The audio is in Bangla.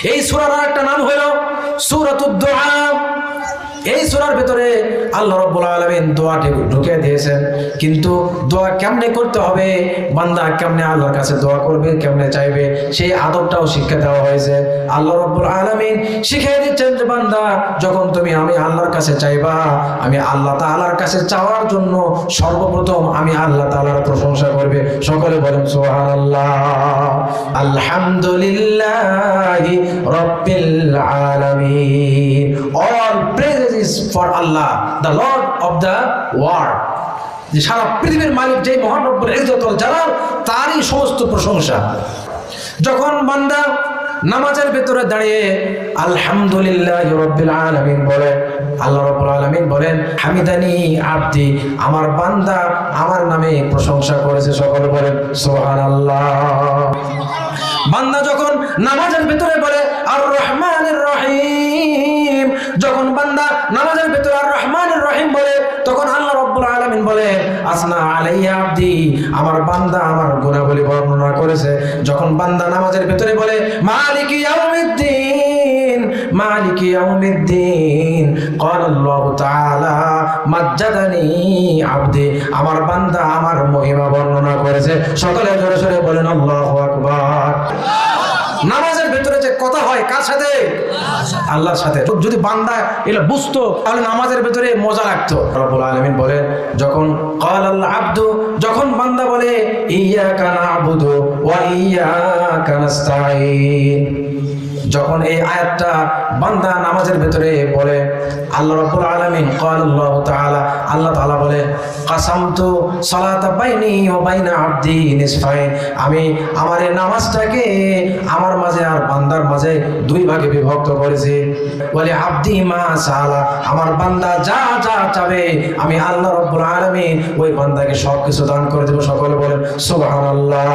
এই সূরার আরেকটা নাম হলো সূরাতুদ দুআ। এই সূরার ভিতরে আল্লাহ রাব্বুল আলামিন দোয়াটি ঢুকিয়ে দিয়েছেন, কিন্তু দোয়া কেমনে করতে হবে, বান্দা কেমনে আল্লাহর কাছে দোয়া করবে, কেমনে চাইবে, সেই আদবটাও শিক্ষা দেওয়া হয়েছে। আল্লাহ রাব্বুল আলামিন শিখিয়ে দিচ্ছেন যে বান্দা, যখন তুমি আমি আল্লাহর কাছে চাইবা, আমি আল্লাহ তাআলার কাছে চাওয়ার জন্য সর্বপ্রথম আমি আল্লাহ তাআলার প্রশংসা করবে। সকলে বলেন সুবহানাল্লাহ। আলহামদুলিল্লাহি রাব্বিল আলামিন। All praise is for Allah, the Lord of the world. যে সারা পৃথিবীর মালিক যে মহান রব্বুল ইজ্জত ওয়াল জালাল, তারই সমস্ত প্রশংসা। যখন বান্দা নামাজের ভিতরে দাঁড়িয়ে আলহামদুলিল্লাহি রাব্বিল আলামিন বলে, আল্লাহ রাব্বুল আলামিন বলেন হামিদানি আবদি, আমার বান্দা আমার নামে প্রশংসা করেছে। সকলে বলেন সুবহানাল্লাহ। বান্দা যখন নামাজের ভিতরে বলে আর রহমানির রহিম, যখন বান্দা নামাজের ভিতরে আর রহমানির রহিম বলে, তখন আল্লাহ রাব্বুল আলামিন বলে আসনা আলাইয়া আবদি, আমার বান্দা আমার গুনাহগুলি বর্ণনা করেছে। যখন বান্দা নামাজের ভিতরে বলে মালিকি ইয়াউমিদ্দিন, মালিকি ইয়াউমিদ্দিন, ক্বালা আল্লাহু তাআলা মাজ্জাদানি আবদি, আমার বান্দা আমার মহিমা বর্ণনা করেছে। সকলে জোরে জোরে বলেন আল্লাহু আকবার। নামাজের ভিতরে যে কথা হয় কার সাথে? আল্লাহর সাথে। যদি বান্দা এগুলো বুঝতো তাহলে নামাজের ভিতরে মজা লাগতো। রব্বুল আলামিন বলেন যখন ক্বালাল আবদু, যখন বান্দা বলে ইয়্যাকা না'বুদু ওয়া ইয়্যাকা নাস্তাঈন, যখন এই আয়াতটা বান্দা নামাজের ভিতরে বলে, আল্লাহ রাব্বুল আলামিন ক্বালাল্লাহু তাআলা, আল্লাহ তাআলা বলে কাসামতু সালাতা বাইনি ওয়া বাইনা আবদি নিসফাইন, আমি আমার এই নামাজটাকে আমার মাঝে আর বান্দার মাঝে দুই ভাগে বিভক্ত করেছি। বলে আবদি মা সালা, আমার বান্দা যা যা চাবে আমি আল্লাহ রাব্বুল আলামিন ওই বান্দাকে সব কিছু দান করে দেব। সকলে বলেন সুবহানাল্লাহ।